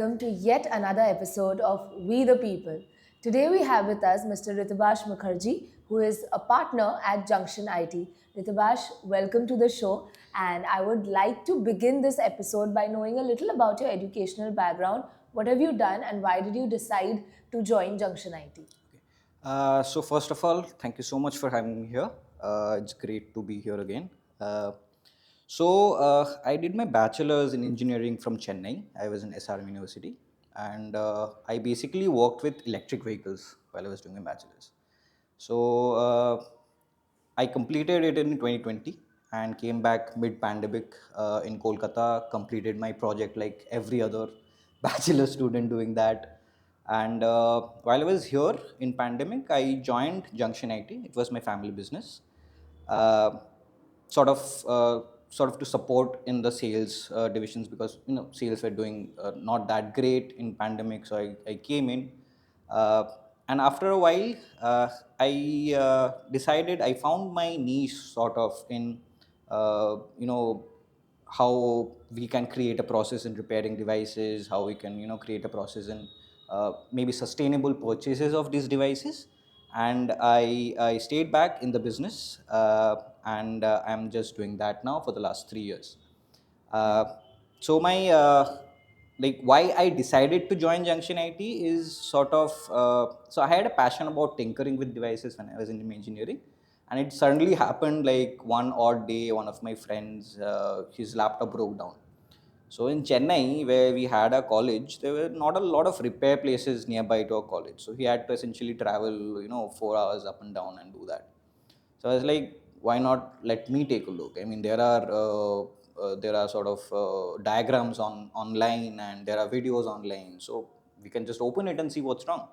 welcome to yet another episode of We the People. Today we have with us Mr. Writabhash Mukherjee, who is a partner at Junction IT. Writabhash, welcome to the show, and I would like to begin this episode by knowing a little about your educational background. What have you done, and why did you decide to join Junction IT? So first of all, thank you so much for having me here. It's great to be here again. I did my bachelor's in engineering from Chennai. I was in SRM University, and I basically worked with electric vehicles while I was doing my bachelor's. So I completed it in 2020 and came back mid-pandemic in Kolkata. Completed my project like every other bachelor student doing that. And while I was here in pandemic, I joined Junction IT. It was my family business, uh, sort of sort of to support in the sales divisions because sales were doing not that great in pandemic. So I came in, uh, and after a while, I decided I found my niche sort of in you know how we can create a process in repairing devices, how we can create a process in maybe sustainable purchases of these devices. And I stayed back in the business, and I'm just doing that now for the last 3 years. uh, so my like why I decided to join Junction IT is sort of so I had a passion about tinkering with devices when I was in engineering, and it suddenly happened like one odd day. One of my friends, his laptop broke down. So in Chennai, where we had a college, there were not a lot of repair places nearby to our college. So he had to essentially travel, 4 hours up and down and do that. So I was like, why not let me take a look? I mean, there are sort of diagrams online, and there are videos online. So we can just open it and see what's wrong.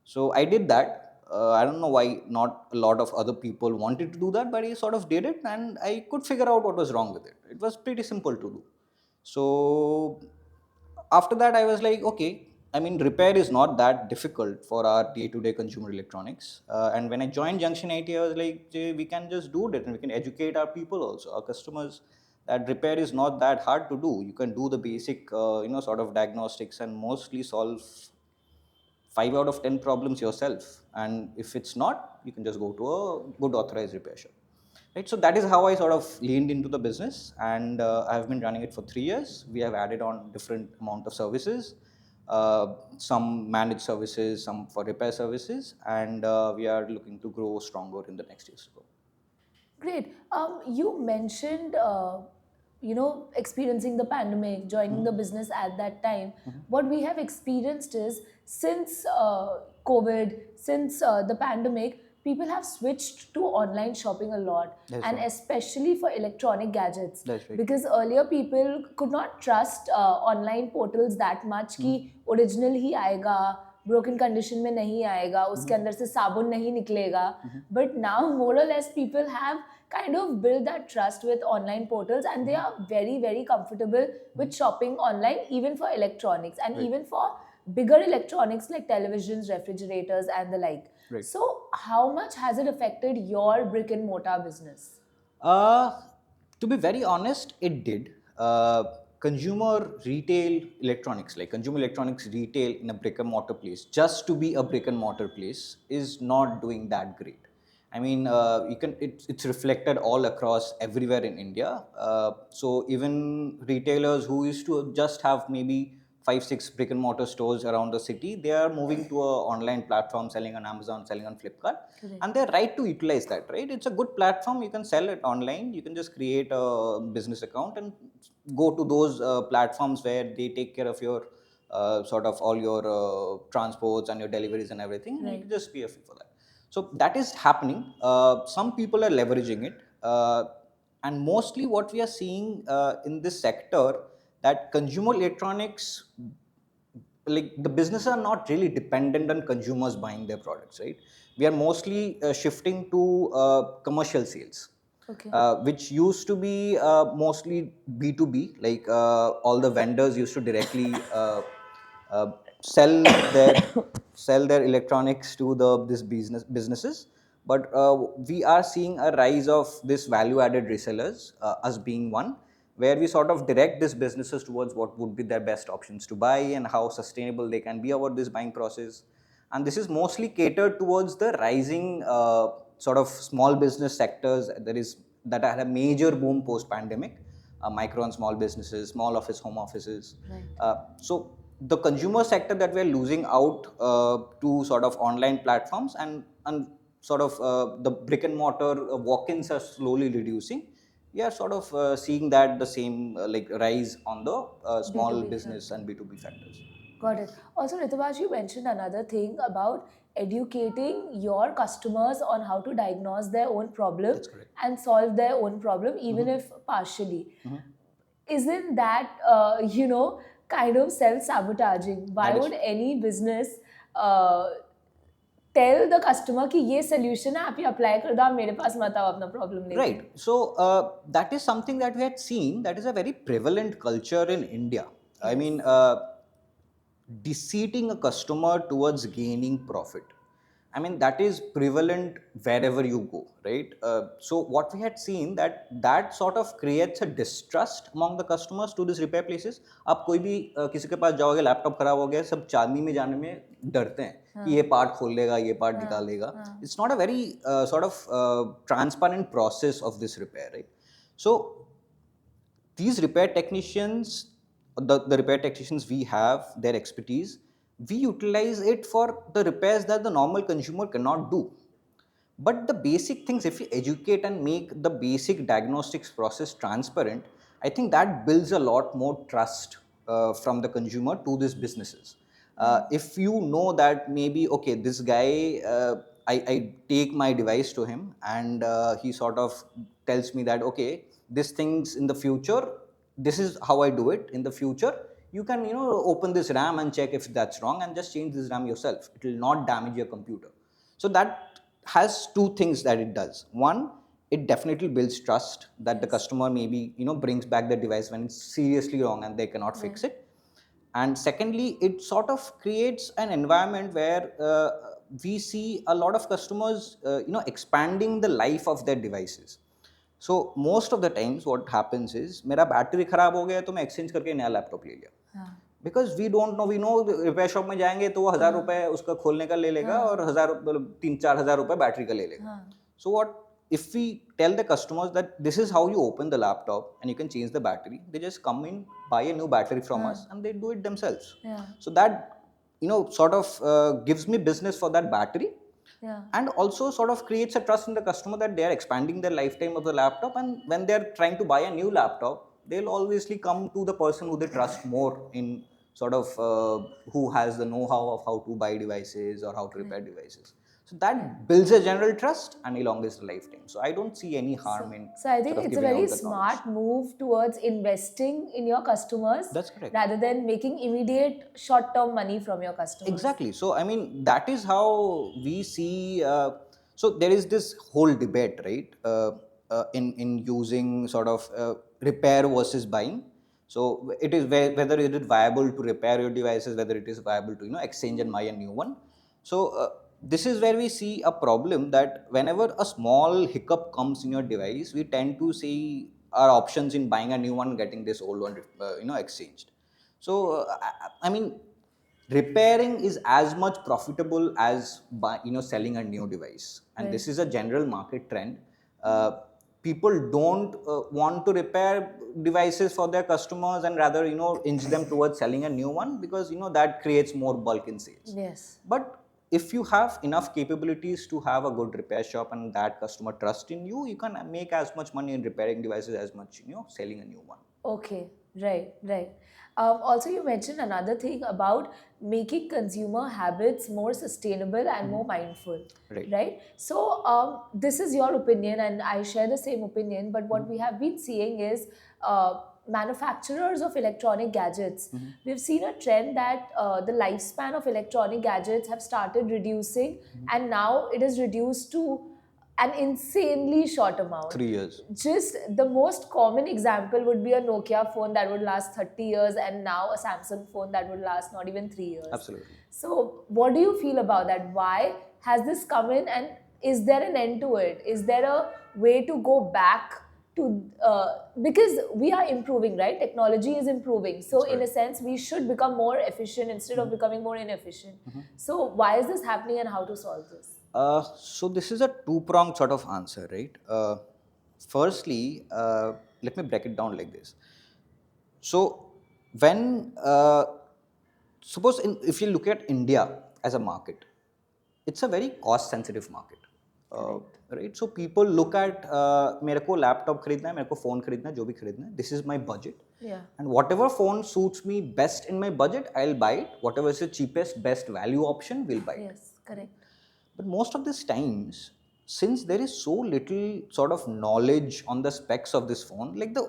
So I did that. I don't know why not a lot of other people wanted to do that, but I sort of did it, and I could figure out what was wrong with it. It was pretty simple to do. So after that, I was like, okay, I mean, repair is not that difficult for our day-to-day consumer electronics. And when I joined Junction IT, I was like, "Jay, we can just do it, and we can educate our people also, our customers, that repair is not that hard to do. You can do the basic, sort of diagnostics and mostly solve 5 out of 10 problems yourself. And if it's not, you can just go to a good authorized repair shop." Right. So that is how I sort of leaned into the business, and I've been running it for 3 years. We have added on different amount of services, some managed services, some for repair services, and we are looking to grow stronger in the next years to go. Great. You mentioned, experiencing the pandemic, joining the business at that time. What we have experienced is since COVID, since the pandemic, people have switched to online shopping a lot, That's and right. especially for electronic gadgets. That's right. Because earlier people could not trust online portals that much कि original ही आएगा, broken condition में नहीं आएगा, उसके अंदर से साबुन नहीं निकलेगा. But now more or less people have kind of build that trust with online portals, and they are very, very comfortable with shopping online, even for electronics and Right. even for bigger electronics like televisions, refrigerators, and the like. Right. So how much has it affected your brick and mortar business? Uh, to be very honest, it did. Consumer retail electronics, like consumer electronics retail in a brick and mortar place, just to be a brick and mortar place, is not doing that great. I mean, it's reflected all across everywhere in India. So even retailers who used to just have maybe 5 6 brick and mortar stores around the city, they are moving to a online platform, selling on Amazon, selling on Flipkart. Correct. And they're right to utilize that, right? It's a good platform. You can sell it online. You can just create a business account and go to those platforms where they take care of your sort of all your transports and your deliveries and everything, and you Right. can just pay a fee for that. So that is happening. Some people are leveraging it, and mostly what we are seeing in this sector, that consumer electronics, like the businesses are not really dependent on consumers buying their products, right? We are mostly shifting to commercial sales, Okay. which used to be mostly B2B, like all the vendors used to directly uh, sell their sell their electronics to the this businesses. But we are seeing a rise of this value added resellers, us being one, where we sort of direct these businesses towards what would be their best options to buy and how sustainable they can be about this buying process. And this is mostly catered towards the rising sort of small business sectors that had a major boom post pandemic, micro and small businesses, small office, home offices. Right. So the consumer sector that we're losing out to sort of online platforms, and sort of the brick and mortar walk-ins are slowly reducing. We are sort of seeing that the same like rise on the small B2B business front. and B2B sectors. Got it. Also, Ritubash, you mentioned another thing about educating your customers on how to diagnose their own problem That's correct. and solve their own problem, even if partially. Isn't that, kind of self-sabotaging? Why That is would any business uh, tell the customer कि ये solution है, आप ये apply कर दो, आप मेरे पास मत आओ अपना problem लेके? right. So that is something that we had seen. That is a very prevalent culture in India. I mean, deceiving a customer towards gaining profit. I mean, that is prevalent wherever you go, right? So what we had seen that sort of creates a distrust among the customers to these repair places. आप कोई भी किसी के पास जाओगे, laptop खराब हो गया, सब चांदनी में जाने में डरते हैं कि ये पार्ट खोल लेगा, ये पार्ट निकाल लेगा. It's not a very sort of transparent process of this repair, right? So these repair technicians, the repair technicians we have, their expertise, we utilize it for the repairs that the normal consumer cannot do. But the basic things, if we educate and make the basic diagnostics process transparent, I think that builds a lot more trust from the consumer to these businesses. If you know that maybe, okay, this guy, I take my device to him and he sort of tells me that, okay, this things in the future, this is how I do it. In the future, you can, open this RAM and check if that's wrong and just change this RAM yourself. It will not damage your computer. So that has two things that it does. One, it definitely builds trust that the customer maybe brings back the device when it's seriously wrong and they cannot fix it. And secondly, it sort of creates an environment where we see a lot of customers expanding the life of their devices. So most of the times what happens is मेरा battery खराब हो गया तो मैं exchange करके नया laptop ले लिया. Because we don't know, we know repair shop में जाएंगे तो वो 1,000 रुपए उसका खोलने का ले लेगा और 3-4 हज़ार रुपए बैटरी का ले लेगा. So what if we tell the customers that this is how you open the laptop and you can change the battery, they just come in, buy a new battery from us and they do it themselves. So that sort of gives me business for that battery. And also sort of creates a trust in the customer that they are expanding their lifetime of the laptop, and when they are trying to buy a new laptop, they'll obviously come to the person who they trust more in sort of who has the know-how of how to buy devices or how to repair devices. So that builds a general trust and elongates the lifetime. So I don't see any harm in So I think sort of it's a giving very out that knowledge. smart move towards investing in your customers. That's correct. Rather than making immediate short-term money from your customers. Exactly. So I mean, that is how we see. So there is this whole debate, right? In using sort of repair versus buying. So it is whether it is viable to repair your devices, whether it is viable to exchange and buy a new one. So this is where we see a problem, that whenever a small hiccup comes in your device, we tend to see our options in buying a new one, getting this old one exchanged. So I mean, repairing is as much profitable as selling a new device, and this is a general market trend. People don't want to repair devices for their customers and rather inch them towards selling a new one, because that creates more bulk in sales. Yes. But if you have enough capabilities to have a good repair shop and that customer trust in you, you can make as much money in repairing devices as much selling a new one. Okay, right. Also, you mentioned another thing about making consumer habits more sustainable and more mindful. Right? So, this is your opinion, and I share the same opinion. But what we have been seeing is manufacturers of electronic gadgets. We've seen a trend that the lifespan of electronic gadgets have started reducing, and now it is reduced to an insanely short amount. 3 years. Just the most common example would be a Nokia phone that would last 30 years, and now a Samsung phone that would last not even 3 years. Absolutely. So what do you feel about that? Why has this come in, and is there an end to it? Is there a way to go back to because we are improving, right? Technology is improving, so in a sense we should become more efficient instead of becoming more inefficient. So why is this happening and how to solve this? So this is a two-pronged sort of answer, right? Firstly, let me break it down like this. So when suppose if you look at India as a market, it's a very cost-sensitive market, Correct. right? So people look at मेरे को laptop खरीदना है, मेरे को phone खरीदना है, जो भी खरीदना है, this is my budget. Yeah. And whatever phone suits me best in my budget, I'll buy it. Whatever is the cheapest, best value option, we'll buy it. Yes, correct. But most of these times, since there is so little sort of knowledge on the specs of this phone, like the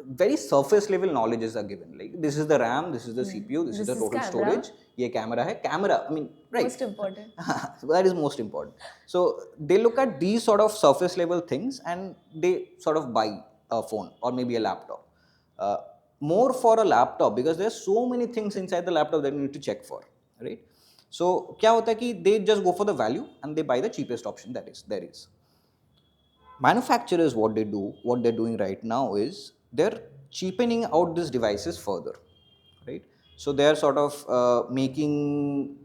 very surface level knowledges are given. Like this is the RAM, this is the CPU, this is the total camera. storage, ye camera hai, camera. I mean, right? Most important. So that is most important. So they look at these sort of surface level things and they sort of buy a phone or maybe a laptop. Uh, More for a laptop because there's so many things inside the laptop that you need to check for, right? So क्या होता है कि they just go for the value and they buy the cheapest option that is there is. Manufacturers, what they're doing right now is they're cheapening out these devices further, right? So they're sort of making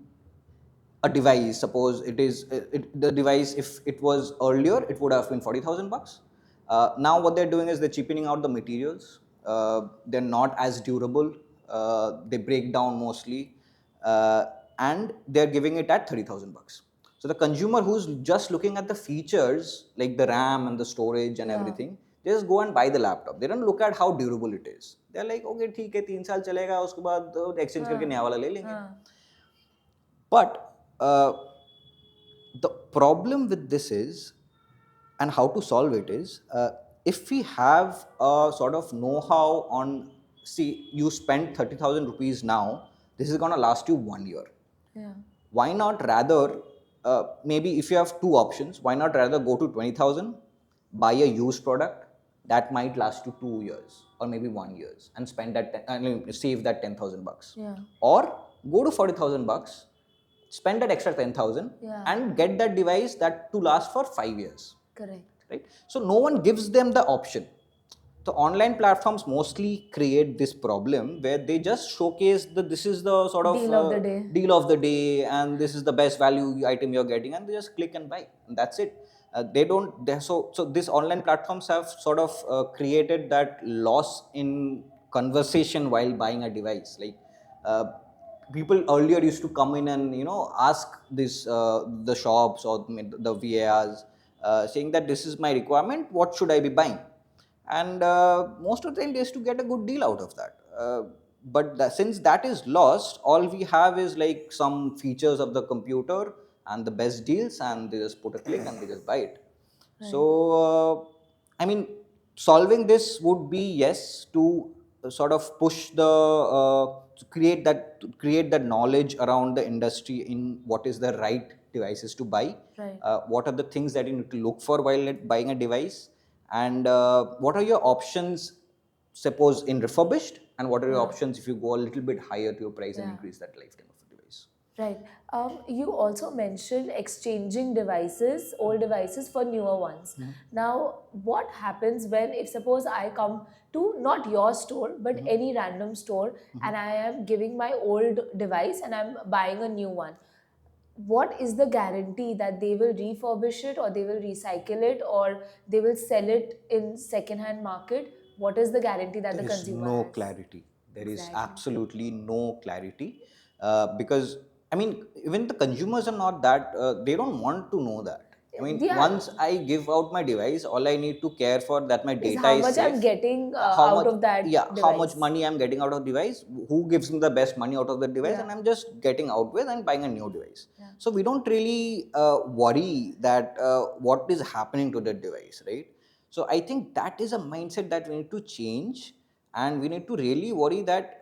a device. Suppose it is the device. If it was earlier, it would have been 40,000 bucks. Now what they're doing is they're cheapening out the materials. They're not as durable. They break down mostly, and they're giving it at 30,000 bucks. So the consumer who's just looking at the features like the RAM and the storage and everything, they just go and buy the laptop. They don't look at how durable it is. They're like, okay, ठीक है, 3 साल चलेगा, उसके बाद exchange करके नया वाला ले लेंगे. But the problem with this is, and how to solve it is, if we have a sort of know-how on, see, you spend 30,000 rupees now, this is going to last you 1 year. Yeah. Why not rather, maybe if you have two options, why not rather go to 20,000, buy a used product that might last you 2 years or maybe 1 year and spend that, save that 10,000 bucks. Yeah. Or go to 40,000 bucks, spend that extra 10,000 and get that device that to last for 5 years. Correct. Right? So no one gives them the option. The online platforms mostly create this problem where they just showcase this is the sort of deal of the day and this is the best value item you're getting, and they just click and buy, and that's it. They don't. So these online platforms have sort of created that loss in conversation while buying a device. Like people earlier used to come in and ask this the shops or the VARs saying that this is my requirement, what should I be buying? And most of the time they used to get a good deal out of that. But since that is lost, all we have is like some features of the computer and the best deals, and they just put a click and they just buy it. Right. So I mean, solving this would be, yes, to sort of push the to create that knowledge around the industry in what is the right devices to buy. Right. What are the things that you need to look for while buying a device, and what are your options, suppose in refurbished, and what are your options if you go a little bit higher to your price and increase that lifetime of a device. Right. You also mentioned exchanging devices, old devices for newer ones. Now, what happens when, if suppose I come to not your store, but any random store, and I am giving my old device and I'm buying a new one? What is the guarantee that they will refurbish it, or they will recycle it, or they will sell it in second-hand market? What is the guarantee that the consumer There is no has? clarity. There is absolutely no clarity, because I mean, even the consumers are not that, they don't want to know that. I mean, once I give out my device, all I need to care for that my data how is much safe. I'm getting out of that device. How much money I'm getting out of the device, who gives me the best money out of the device, and I'm just getting out with and buying a new device. So we don't really worry that what is happening to the device, right? So I think that is a mindset that we need to change, and we need to really worry that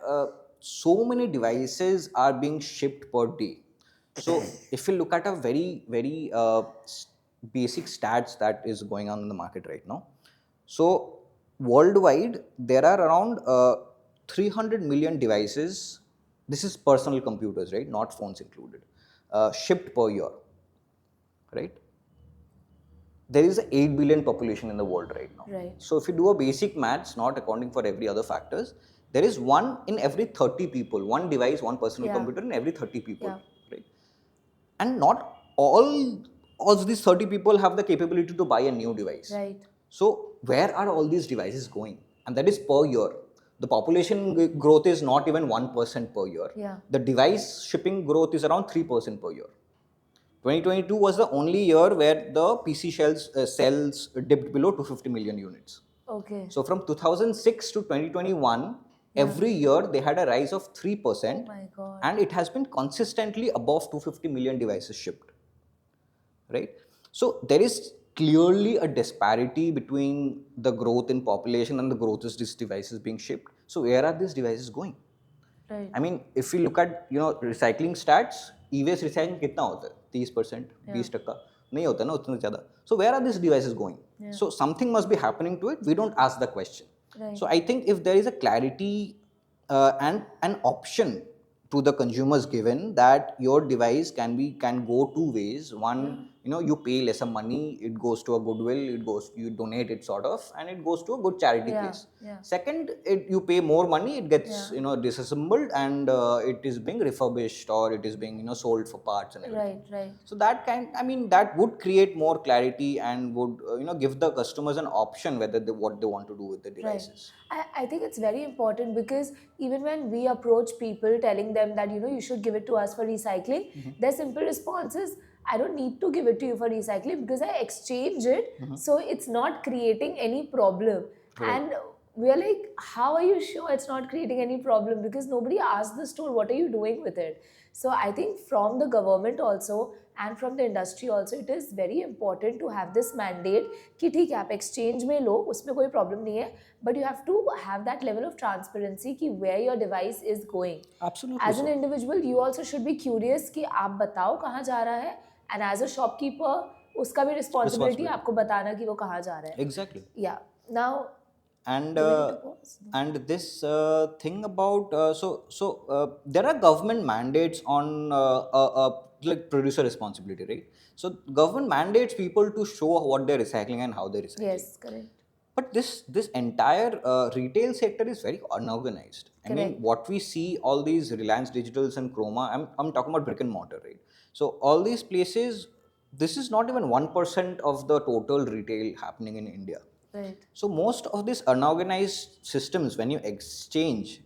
so many devices are being shipped per day. So if you look at a very, very basic stats that is going on in the market right now, so worldwide there are around 300 million devices. This is personal computers, right? Not phones included. Shipped per year, right? there is a 8 billion population in the world right now. Right. So if you do a basic maths, not accounting for every other factors, there is one in every 30 people, one device, one personal Yeah. computer in every 30 people, Yeah. right? And not all these 30 people have the capability to buy a new device. Right. So where are all these devices going? And that is per year. The population growth is not even 1% per year. Yeah. The device shipping growth is around 3% per year. 2022 was the only year where the PC sales dipped below 250 million units. Okay. So from 2006 to 2021, Yeah. every year they had a rise of Oh 3%, my God. and it has been consistently above 250 million devices shipped, right? So there is clearly a disparity between the growth in population and the growth of these devices being shipped. So where are these devices going? Right. I mean, if we look at recycling stats, e-waste recycling कितना होता है? 30%, 20%, नहीं होता ना उतना ज़्यादा. So where are these devices going? So something must be happening to it. We don't ask the question. Right. So I think if there is a clarity and an option to the consumers given that your device can go two ways. One, you pay lesser money, it goes to a goodwill, you donate it sort of, and it goes to a good charity place. Yeah. Second, you pay more money, it gets disassembled, and it is being refurbished, or it is being sold for parts and everything. Right. So that would create more clarity and would give the customers an option whether what they want to do with the devices. I think it's very important, because even when we approach people telling them that you should give it to us for recycling, their simple response is, I don't need to give it to you for recycling because I exchange it, so it's not creating any problem. Right. And we're like, how are you sure it's not creating any problem? Because nobody asked the store, what are you doing with it? So I think from the government also and from the industry also, it is very important to have this mandate कि ठीक है आप exchange में लो, उसमें कोई problem नहीं है, but you have to have that level of transparency कि where your device is going. Absolutely. As an individual, you also should be curious कि आप बताओ कहाँ जा रहा है, and as a shopkeeper, उसका भी responsibility आपको बताना कि वो कहाँ जा रहा है. Exactly. Yeah. Now. And Do we need to pause? and this thing about there are government mandates on like producer responsibility, right? So government mandates people to show what they're recycling and how they're recycling. Yes, correct. But this entire retail sector is very unorganized. I mean, what we see, all these Reliance Digitals and Chroma, I'm talking about brick and mortar, right? So all these places, this is not even 1% of the total retail happening in India. Right. So most of these unorganized systems, when you exchange,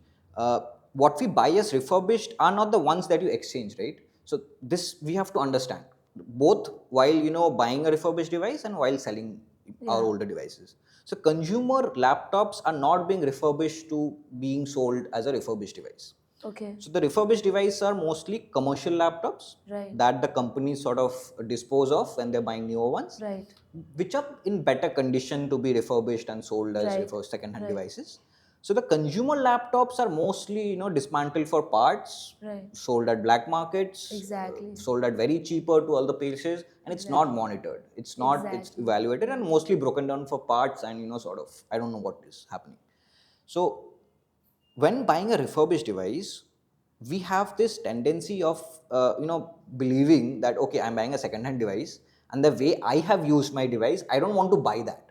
what we buy as refurbished are not the ones that you exchange, right? So this we have to understand, both while buying a refurbished device and while selling our older devices. So consumer laptops are not being refurbished to being sold as a refurbished device. Okay. So the refurbished devices are mostly commercial laptops that the companies sort of dispose of when they're buying newer ones, which are in better condition to be refurbished and sold as second-hand devices. So the consumer laptops are mostly dismantled for parts, sold at black markets, sold at very cheaper to all the places, and it's not monitored. It's not it's evaluated and mostly broken down for parts, and sort of I don't know what is happening. So when buying a refurbished device, we have this tendency of believing that okay, I'm buying a second-hand device, and the way I have used my device, I don't want to buy that.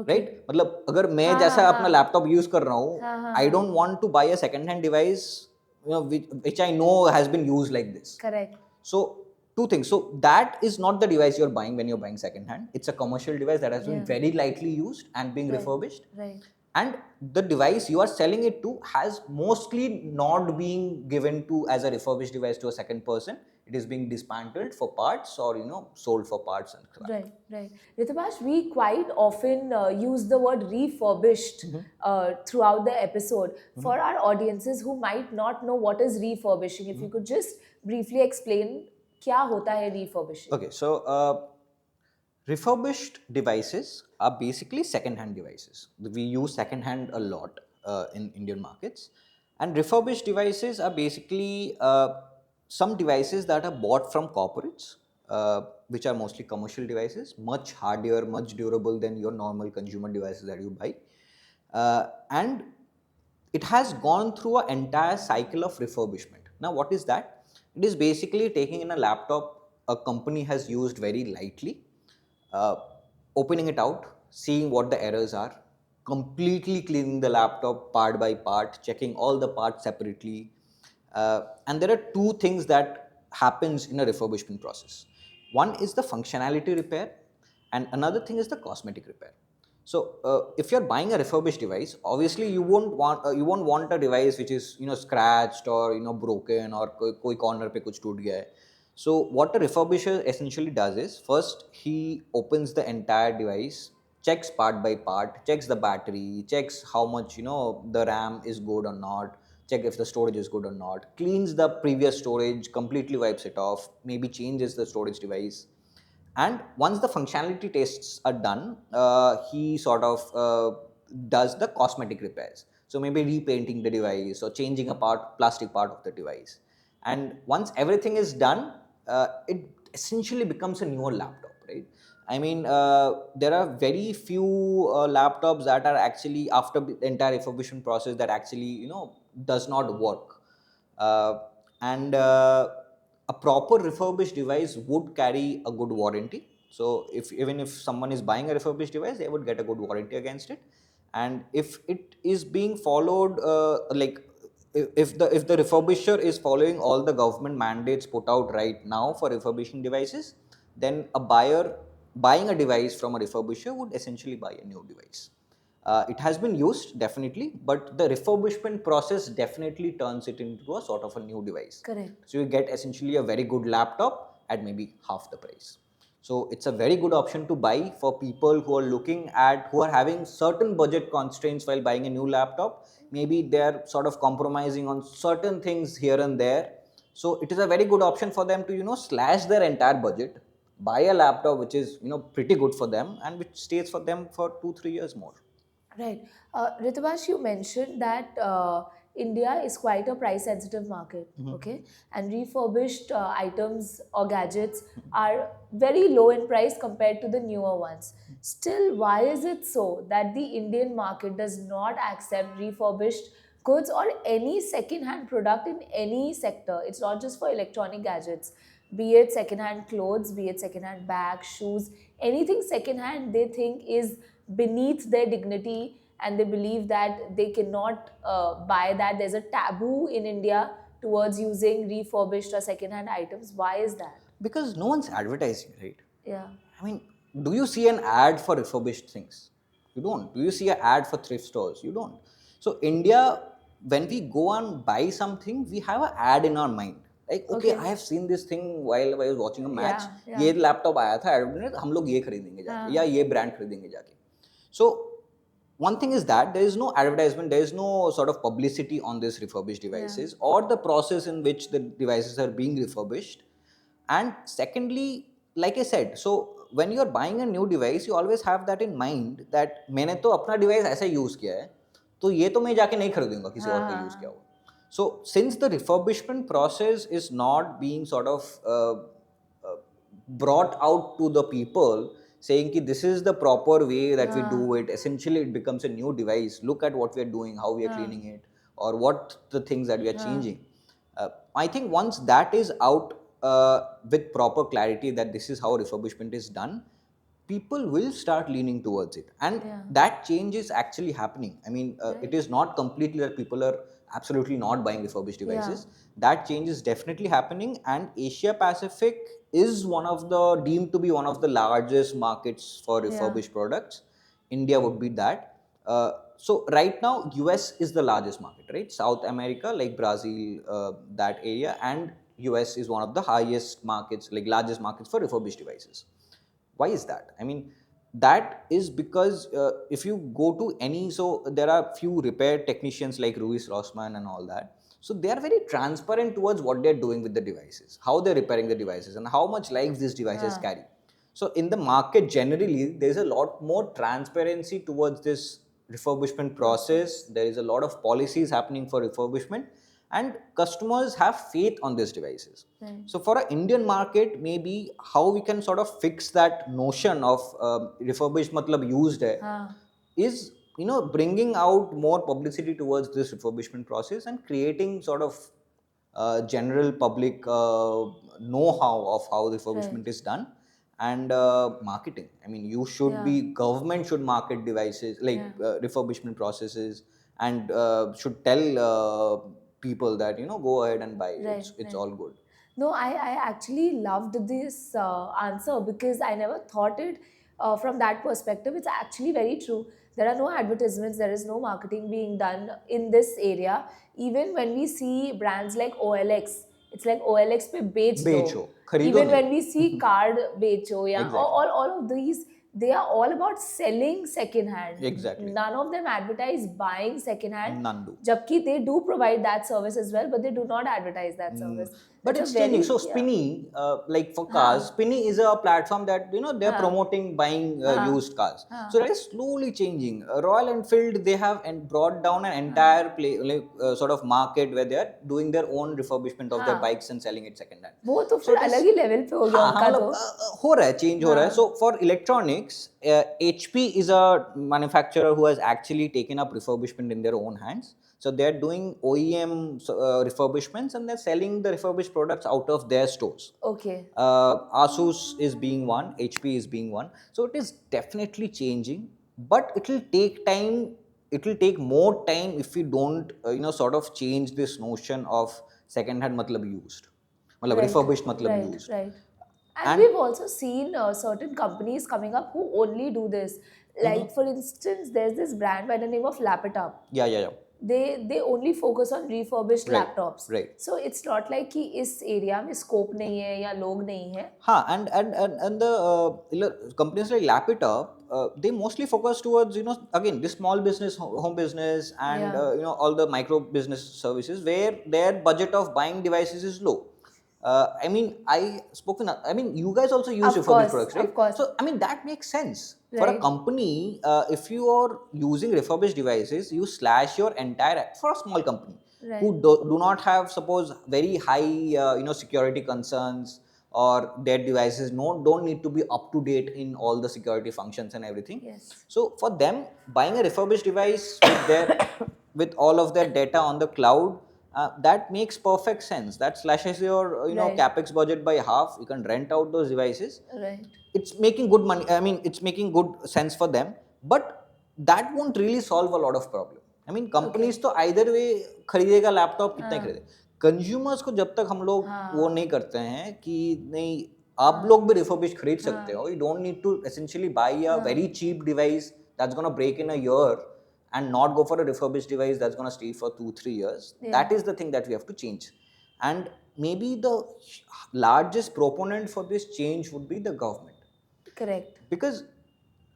Right? मतलब अगर मैं जैसा अपना laptop use कर रहा हूँ, I don't want to buy a second-hand device, which I know has been used like this. Correct. So two things. So that is not the device you're buying when you're buying second-hand. It's a commercial device that has been very lightly used and being refurbished. Right. And the device you are selling it to has mostly not being given to as a refurbished device to a second person. It is being dismantled for parts or sold for parts and crap. Right. Writabhash, we quite often use the word refurbished throughout the episode. For our audiences who might not know what is refurbishing, if you could just briefly explain क्या होता है refurbishing. Okay, so refurbished devices are basically second-hand devices. We use second-hand a lot in Indian markets, and refurbished devices are basically some devices that are bought from corporates, which are mostly commercial devices, much hardier, much durable than your normal consumer devices that you buy, and it has gone through an entire cycle of refurbishment. Now, what is that? It is basically taking in a laptop a company has used very lightly, uh, opening it out, seeing what the errors are, completely cleaning the laptop part by part, checking all the parts separately. And there are two things that happens in a refurbishment process. One is the functionality repair, and another thing is the cosmetic repair. So if you're buying a refurbished device, obviously you won't want a device which is scratched or broken or koi corner pe kuch toot gaya hai. So what a refurbisher essentially does is first he opens the entire device, checks part by part, checks the battery, checks how much the RAM is good or not, check if the storage is good or not, cleans the previous storage, completely wipes it off, maybe changes the storage device, and once the functionality tests are done, he sort of does the cosmetic repairs. So maybe repainting the device or changing a plastic part of the device. And once everything is done, it essentially becomes a newer laptop, right? I mean, there are very few laptops that are actually after the entire refurbishment process that actually does not work. Uh, and A proper refurbished device would carry a good warranty. So if even if someone is buying a refurbished device, they would get a good warranty against it. And if it is being followed, if the refurbisher is following all the government mandates put out right now for refurbishing devices, then a buyer buying a device from a refurbisher would essentially buy a new device. It has been used definitely, but the refurbishment process definitely turns it into a sort of a new device. Correct. So you get essentially a very good laptop at maybe half the price. So it's a very good option to buy for people who are having certain budget constraints while buying a new laptop. Maybe they're sort of compromising on certain things here and there. So it is a very good option for them to slash their entire budget, buy a laptop which is pretty good for them and which stays for them for 2-3 years more. Right. Ritubash, you mentioned that India is quite a price sensitive market, okay? And refurbished items or gadgets are very low in price compared to the newer ones. Still, why is it so that the Indian market does not accept refurbished goods or any second hand product in any sector? It's not just for electronic gadgets, be it second hand clothes, be it second hand bags, shoes, anything second hand they think is beneath their dignity, and they believe that they cannot buy that. There's a taboo in India towards using refurbished or second hand items. Why is that? Because no one's advertising, right? Yeah. I mean, do you see an ad for refurbished things? You don't. Do you see an ad for thrift stores? You don't. So India, when we go and buy something, we have an ad in our mind. Like, okay, I have seen this thing while I was watching a match. Yeah. ये laptop आया था add में, हम लोग ये खरीदेंगे जाके या ये ब्रांड खरीदेंगे जाके. So one thing is that there is no advertisement, there is no sort of publicity on these refurbished devices or the process in which the devices are being refurbished. And secondly, like I said, so when you're buying a new device, you always have that in mind that मैंने तो अपना device ऐसा use किया है, तो ये तो मैं जाके नहीं खरीदूंगा किसी और का use किया हुआ. So since the refurbishment process is not being sort of brought out to the people, saying that this is the proper way that we do it, essentially it becomes a new device. Look at what we are doing, how we are cleaning it, or what the things that we are changing. I think once that is out with proper clarity that this is how refurbishment is done, people will start leaning towards it, and that change is actually happening. I mean, it is not completely that people are absolutely not buying refurbished devices. That change is definitely happening, and Asia Pacific is deemed to be one of the largest markets for refurbished products. India would be that. So right now, US is the largest market, right? South America, like Brazil, that area, and US is one of the highest markets, like largest markets for refurbished devices. Why is that? I mean, that is because if you go to so there are few repair technicians like Ruiz Rossmann and all that. So they are very transparent towards what they're doing with the devices, how they're repairing the devices, and how much life these devices carry. So in the market generally, there's a lot more transparency towards this refurbishment process. There is a lot of policies happening for refurbishment, and customers have faith on these devices. So for an Indian market, maybe how we can sort of fix that notion of refurbished matlab used hai, is bringing out more publicity towards this refurbishment process and creating sort of general public know-how of how refurbishment is done, and marketing. I mean, you should be, government should market devices like refurbishment processes, and should tell people that, you know, go ahead and buy. It's all good. No, I actually loved this answer because I never thought it from that perspective. It's actually very true. There are no advertisements, there is no marketing being done in this area. Even when we see brands like OLX, it's like OLX पे बेच दो. बेचो, खरीदो Even नहीं. when we see card बेचो, yeah, Exactly. all of these, they are all about selling second hand. Exactly. None of them advertise buying second hand. None do. Jabki they do provide that service as well, but they do not advertise that service. But It's it's a very, changing. So yeah. Spinny, like for cars, Spinny is a platform that, you know, they're Huh. promoting buying used cars. Huh. So that is slowly changing. Royal Enfield, they have brought down an entire sort of market where they are doing their own refurbishment of their bikes and selling it second hand. वो तो फिर अलग ही level पे हो गया हाँ, उनका मतलब तो. हो रहा है, चेंज हो रहा है. So for electronics, HP is a manufacturer who has actually taken up refurbishment in their own hands. So they're doing OEM refurbishments, and they're selling the refurbished products out of their stores. Okay. Asus is being one, HP is being one. So it is definitely changing, but it will take time. It will take more time if we don't, you know, sort of change this notion of second hand matlab used. Matlab refurbished matlab used. Right. And we've also seen certain companies coming up who only do this. Like for instance, there's this brand by the name of Laptop. Yeah. They only focus on refurbished laptops. Right. So it's not like कि इस area में scope नहीं है या लोग नहीं है. हाँ, and the companies like Laptop, they mostly focus towards, you know, again, this small business, home business, and you know, all the micro business services where their budget of buying devices is low. I mean, I mean, you guys also use refurbished products, right? Of course. So, I mean, that makes sense. For a company, if you are using refurbished devices, you slash your entire, for a small company who do not have, suppose, very high, you know, security concerns, or their devices don't need to be up to date in all the security functions and everything. Yes. So for them, buying a refurbished device with their with all of their data on the cloud, that makes perfect sense. That slashes your, you know, capex budget by half. You can rent out those devices. Right. It's making good money. I mean, it's making good sense for them, but that won't really solve a lot of problem. I mean, companies तो either way खरीदेगा laptop कितना ही खरीदे. Consumers को जब तक हम लोग वो नहीं करते हैं कि नहीं, आप लोग भी refurbished खरीद सकते हो. You don't need to essentially buy a very cheap device that's gonna break in a year and not go for a refurbished device that's gonna stay for 2-3 years. That is the thing that we have to change. And maybe the largest proponent for this change would be the government. Correct. Because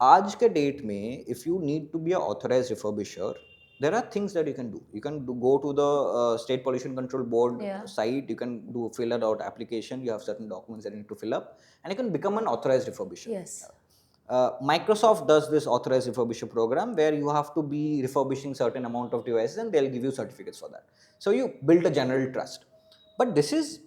आज के date में, if you need to be an authorized refurbisher, there are things that you can do. You can go to the State Pollution Control Board site. You can fill out application. You have certain documents that you need to fill up, and you can become an authorized refurbisher. Yes. Microsoft does this authorized refurbisher program where you have to be refurbishing certain amount of devices, and they'll give you certificates for that. So you build a general trust. But this is,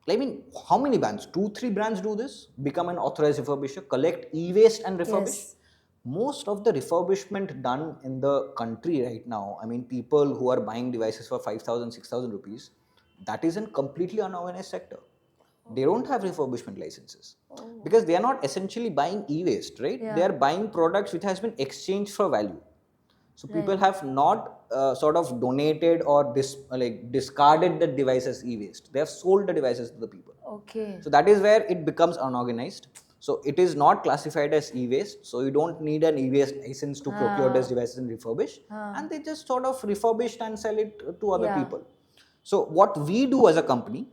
I mean, how many brands? 2-3 brands do this. Become an authorized refurbisher, collect e-waste and refurbish. Yes. Most of the refurbishment done in the country right now, I mean, people who are buying devices for 5,000, 6,000 rupees, that is a completely unorganized sector. They don't have refurbishment licenses because they are not essentially buying e-waste, right? They are buying products which has been exchanged for value. So people have not sort of donated or discarded the devices e-waste. They have sold the devices to the people. Okay. So that is where it becomes unorganized. So it is not classified as e-waste. So you don't need an e-waste license to procure these devices and refurbish. And they just sort of refurbish and sell it to other people. So what we do as a company,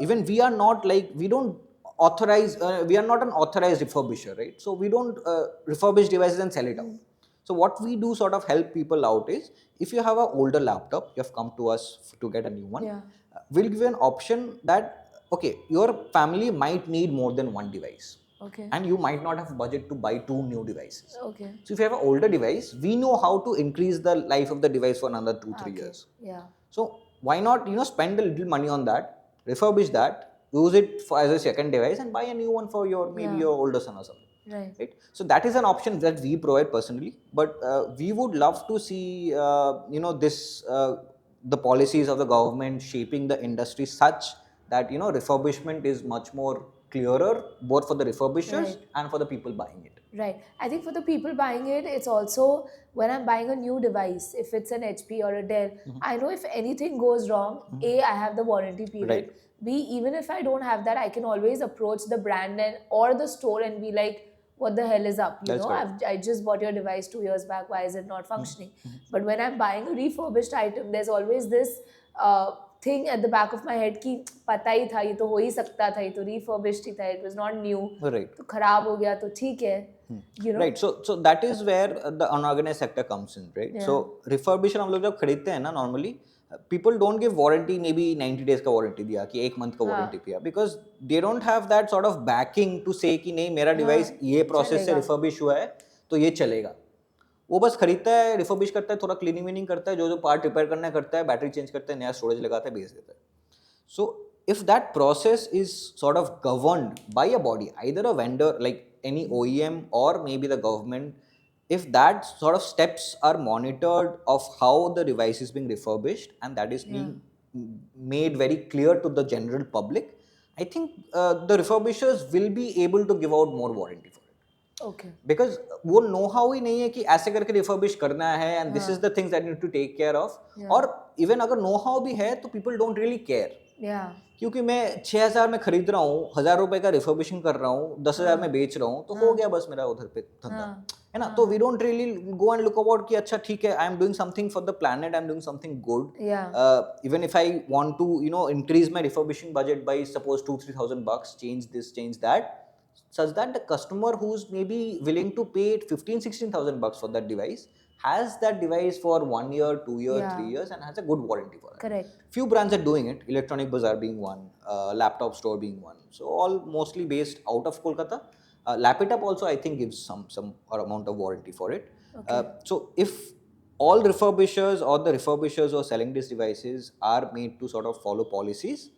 even we are not like, we don't authorize, we are not an authorized refurbisher, right? So we don't refurbish devices and sell it out. So what we do sort of help people out is, if you have an older laptop, you have come to us to get a new one, we'll give you an option that, okay, your family might need more than one device. Okay. And you might not have budget to buy 2 new devices. Okay. So if you have an older device, we know how to increase the life of the device for another 2-3 years. Yeah. So why not, spend a little money on that, refurbish that, use it as a second device, and buy a new one for your maybe your older son or something. Right. So that is an option that we provide personally, but we would love to see the policies of the government shaping the industry such that refurbishment is much more clearer both for the refurbishers Right. and for the people buying it. Right. I think for the people buying it, it's also when I'm buying a new device, if it's an HP or a Dell, I know if anything goes wrong, A, I have the warranty period. Right. B, even if I don't have that, I can always approach the brand and or the store and be like, what the hell is up? You That's know, correct. I just bought your device 2 years back. Why is it not functioning? But when I'm buying a refurbished item, there's always this thing at the back of my head कि पता ही था ये तो हो ही सकता था ये तो refurbished ही था, it was not new. Right. तो खराब हो गया तो ठीक है. You know? Right. So that is where the unorganized sector comes in, right? Yeah. So refurbished हम लोग जब खरीदते हैं ना normally, people don't give warranty, maybe 90 days का warranty दिया कि 1 month का warranty दिया, because they don't have that sort of backing to say कि नहीं मेरा device ये process से refurbish हुआ है तो ये चलेगा. वो बस खरीदता है, रिफर्बिश करता है, थोड़ा क्लीनिंग वीनिंग करता है, जो पार्ट रिपेयर करना करता है, बैटरी चेंज करता है, नया स्टोरेज लगाता है, भेज देता है. So if that process is sort of governed by a body, either a vendor like any OEM or maybe the government, if that sort of steps are monitored of how the device is being refurbished and that is being made very clear to the general public, I think the refurbishers will be able to give out more warranty for it. Okay. Because वो know how ही नहीं है कि ऐसे करके refurbish करना है and this is the things that need to take care of. और इवन अगर नो हाउ भी है तो पीपल डोंट रियली केयर, क्योंकि मैं 6,000 में खरीद रहा हूँ, 1,000 रुपए का रिफर्बिशिंग कर रहा हूँ, 10,000 में बेच रहा हूँ, तो हो गया बस मेरा उधर पे धंधा, है ना. तो we don't really go and look about कि अच्छा ठीक है, I am doing something for the planet, I am doing something good. Even if I want to increase my refurbishing budget by suppose 2-3,000 bucks, change this, change that, such that the customer who's maybe willing to pay 15,000-16,000 bucks for that device has that device for 1 year, 2 year, 3 years and has a good warranty for it. Correct. Few brands are doing it, Electronic Bazaar being one, Laptop Store being one, so all mostly based out of Kolkata. Laptop also I think gives some amount of warranty for it. Okay. So if all refurbishers or the refurbishers who are selling these devices are made to sort of follow policies,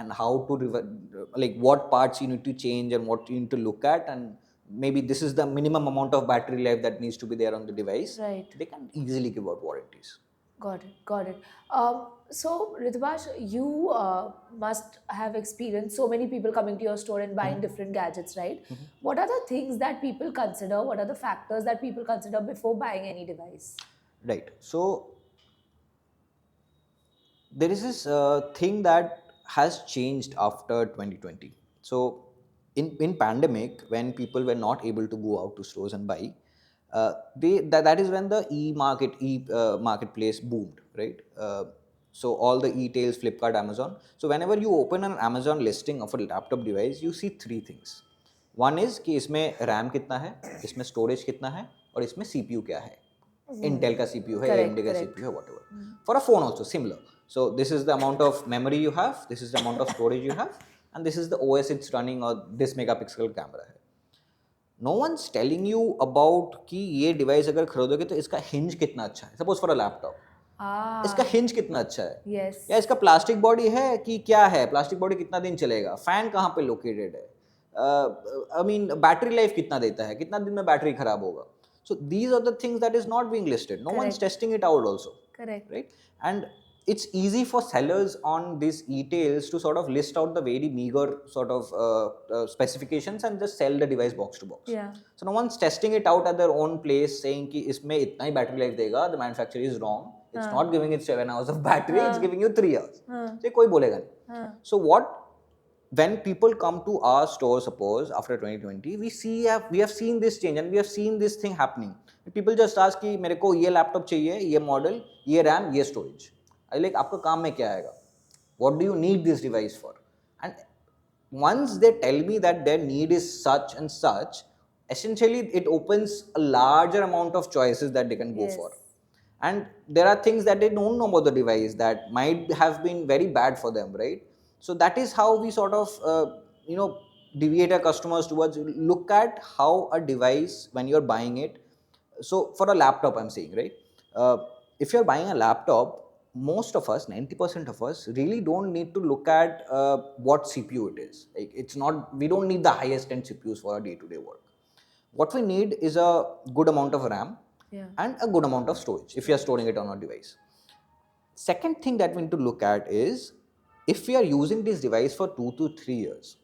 and how to like what parts you need to change and what you need to look at, and maybe this is the minimum amount of battery life that needs to be there on the device, Right. they can easily give out warranties. Got it. So Writabhash, you must have experienced so many people coming to your store and buying different gadgets, right? What are the things that people consider? What are the factors that people consider before buying any device? Right. So there is this thing that has changed after 2020. So in pandemic, when people were not able to go out to stores and buy, that is when the marketplace boomed, right? So all the e-tails, Flipkart, Amazon. So whenever you open an Amazon listing of a laptop device, you see three things. One is कि इसमें RAM कितना है, इसमें storage कितना है, और इसमें CPU क्या है. Intel का CPU है, AMD का CPU है, whatever. For a phone also similar. So this is the amount of memory you have, this is the amount of storage you have, and this is the OS it's running, or this megapixel camera है. No one's telling you about कि ये device अगर खरीदोगे तो इसका hinge कितना अच्छा है. Suppose for a laptop, इसका hinge कितना अच्छा है, Yes. या इसका plastic body है कि क्या है, plastic body कितना दिन चलेगा, fan कहाँ पे located है, I mean battery life कितना देता है, कितना दिन में battery खराब होगा. So these are the things that is not being listed. No one's testing it out also. Correct. Right? And it's easy for sellers on these e-tails to sort of list out the very meager sort of specifications and just sell the device box to box. Yeah. So no one's testing it out at their own place, saying कि इसमें इतना ही battery life देगा, the manufacturer is wrong. It's not giving it 7 hours of battery, it's giving you 3 hours. So कोई बोलेगा नहीं. So when people come to our store, suppose after 2020, we have seen this change and we have seen this thing happening. People just ask कि मेरे को ये laptop चाहिए, ये model, ये RAM, ये storage. I like आपका काम में क्या आएगा? What do you need this device for? And once they tell me that their need is such and such, essentially it opens a larger amount of choices that they can go for. And there are things that they don't know about the device that might have been very bad for them, right? So that is how we sort of deviate our customers towards look at how a device, when you're buying it. So for a laptop, I'm saying, right? If you're buying a laptop, most of us, 90% of us, really don't need to look at what CPU it is. Like we don't need the highest end CPUs for our day-to-day work. What we need is a good amount of RAM and a good amount of storage if you are storing it on our device. Second thing that we need to look at is if we are using this device for 2 to 3 years,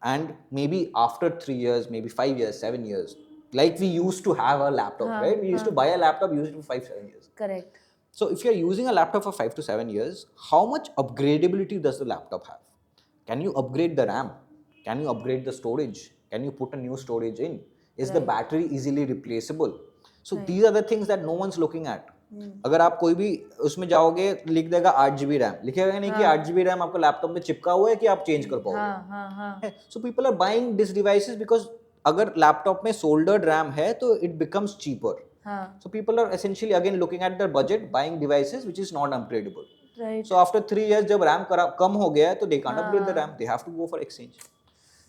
and maybe after 3 years, maybe 5 years, 7 years, like we used to have a laptop, right? We used to buy a laptop, use it for 5, 7 years. Correct. So if you're using a laptop for 5 to 7 years, how much upgradability does the laptop have? Can you upgrade the RAM? Can you upgrade the storage? Can you put a new storage in? Is the battery easily replaceable? So these are the things that no one's looking at. अगर आप कोई भी उसमें जाओगे, लिख देगा 8 GB RAM, लिखेगा नहीं कि 8 GB रैम आपको लैपटॉप में चिपका हुआ है कि आप चेंज कर पाओगे. So people are buying these devices because अगर लैपटॉप में सोल्डर्ड रैम है तो it becomes cheaper. So people are essentially again looking at their budget, buying devices which is not upgradable. Right. So after 3 years जब RAM कम हो गया है तो they can't upgrade the RAM, they have to go for exchange.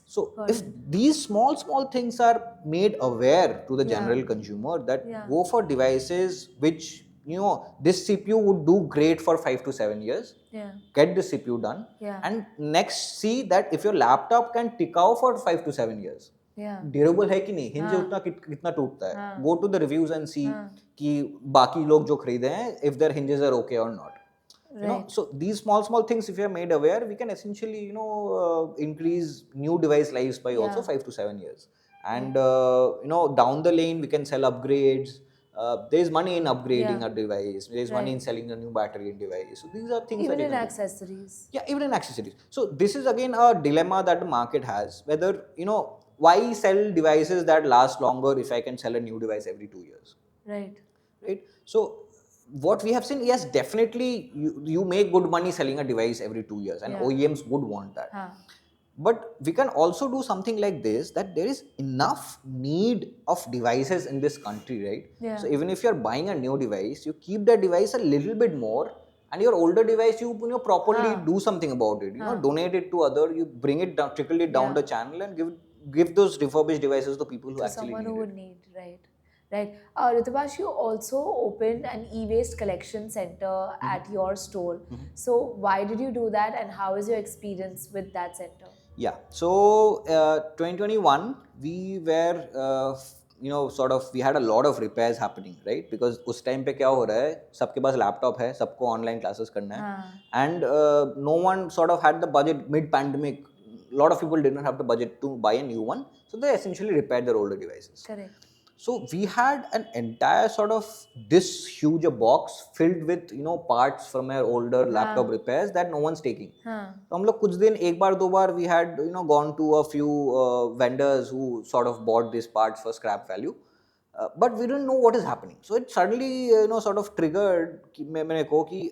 So if these small things are made aware to the general consumer, that go for devices which, you know, this CPU would do great for 5 to 7 years, get the CPU done, and next see that if your laptop can tick out for 5 to 7 years, durable है कि नहीं, hinge उतना कितना टूटता है, go to the reviews and see कि बाकी लोग जो खरीदे हैं if their hinges are okay or not. You know, so these small things, if you are made aware, we can essentially, you know, increase new device lives by also 5 to 7 years. And you know, down the lane we can sell upgrades. There is money in upgrading a device. There is money in selling a new battery in device. So these are things even that you in can accessories. do. Yeah, even in accessories. So this is again a dilemma that the market has. Whether, you know, why sell devices that last longer if I can sell a new device every 2 years? Right. So what we have seen, yes, definitely you make good money selling a device every 2 years, and OEMs would want that. But we can also do something like this, that there is enough need of devices in this country, right? So even if you're buying a new device, you keep that device a little bit more, and your older device you know properly do something about it, you know, donate it to other, you bring it down, trickle it down the channel, and give those refurbished devices to people who to actually someone need who would it. need, right? Right. Ritubash, you also opened an e-waste collection center at your store. So why did you do that, and how is your experience with that center? Yeah. So 2021, we were, you know, sort of, we had a lot of repairs happening, right? Because उस time पे क्या हो रहा है, सबके पास laptop है, सबको online classes करना है, and no one sort of had the budget mid-pandemic. A lot of people didn't have the budget to buy a new one, so they essentially repaired their older devices. Correct. So we had an entire sort of this huge box filled with, you know, parts from our older laptop repairs that no one's taking. So हम लोग कुछ दिन एक बार दो बार we had, you know, gone to a few vendors who sort of bought these parts for scrap value, but we didn't know what is happening. So it suddenly, you know, sort of triggered मैंने को कि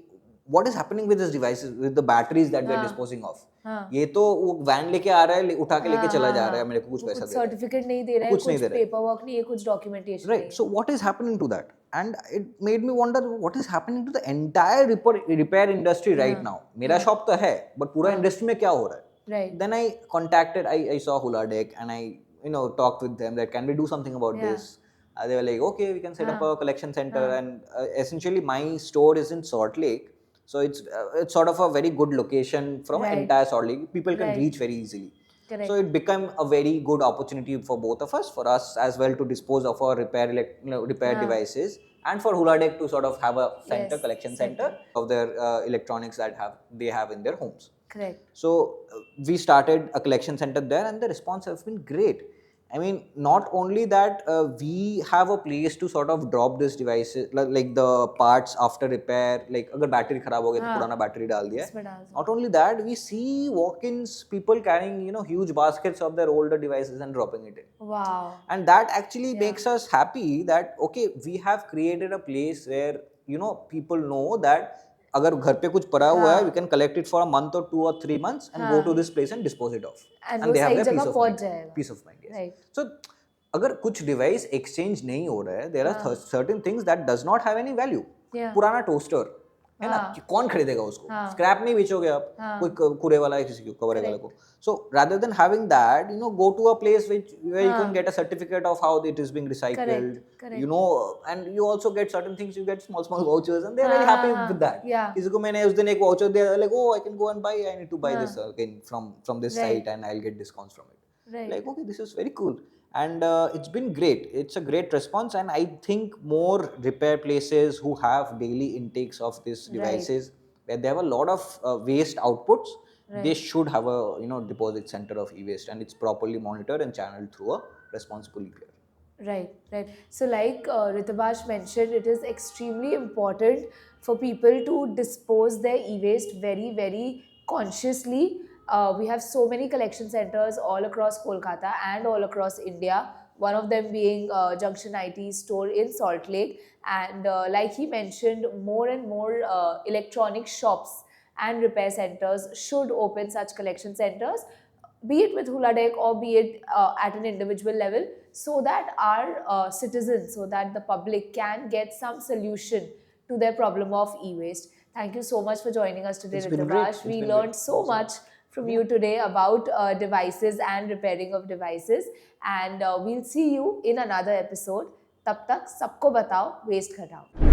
what is happening with these devices, with the batteries that we are disposing of. ये तो वो van लेके आ रहा है, उठा के लेके चला जा रहा है, मेरे को कुछ पैसा दे रहा है, सर्टिफिकेट नहीं दे रहा है, कुछ पेपरवर्क नहीं है, कुछ डॉक्यूमेंटेशन नहीं है. Right. So what is happening to that? And it made me wonder what is happening to the entire repair industry right now. मेरा शॉप तो है, but पूरा इंडस्ट्री में क्या हो रहा है? Right. Then I contacted, I saw Hulladek, and I, you know, talked with them that can we do something about this? They were like, okay, we can set up a collection center, and essentially my store is in Salt Lake. So it's sort of a very good location from entire Salt Lake. People can reach very easily. Correct. So it became a very good opportunity for both of us, for us as well to dispose of our repair devices, and for Hulladek to sort of have a center, collection center of their electronics that they have in their homes. Correct. So we started a collection center there, and the response has been great. I mean, not only that, we have a place to sort of drop this devices, like the parts after repair. Like, अगर battery खराब हो गया तो पुराना battery डाल दिया. Not only that, we see walk-ins, people carrying, you know, huge baskets of their older devices and dropping it in. Wow. And that actually makes us happy that, okay, we have created a place where, you know, people know that अगर घर पे कुछ पड़ा हुआ है, we can collect it for a month or 2 or 3 months and go to this place and dispose it off. And they have their peace of mind. Yes. Right. So अगर कुछ device exchange नहीं हो रहा है, there are certain things that does not have any value. पुराना toaster है ना, कौन खरीदेगा उसको? Scrap में बेचोगे आप, कोई कूड़े वाला है किसी को, कवर वाले को. So rather than having that, you know, go to a place where you can get a certificate of how it is being recycled. Correct. You know, and you also get certain things. You get small vouchers, and they're very happy with that. किसी को मैंने उस दिन एक voucher दिया, like, oh, I can go and buy. I need to buy this again from this site, and I'll get discounts from it. Right. Like, okay, this is very cool. And it's been great. It's a great response, and I think more repair places who have daily intakes of these devices, where they have a lot of waste outputs, they should have a deposit center of e-waste, and it's properly monitored and channeled through a responsible e-clear. Right, right. So, like Ritubash mentioned, it is extremely important for people to dispose their e-waste very, very consciously. We have so many collection centers all across Kolkata and all across India. One of them being Junction IT store in Salt Lake, and like he mentioned, more and more electronic shops and repair centers should open such collection centers, be it with Hulladek or be it at an individual level, so that our citizens, so that the public can get some solution to their problem of e-waste. Thank you so much for joining us today, It's been great. Ritubash. It's We been great. learned so much from you today about devices and repairing of devices, and we'll see you in another episode. Tab tak sabko batao, waste ghatao.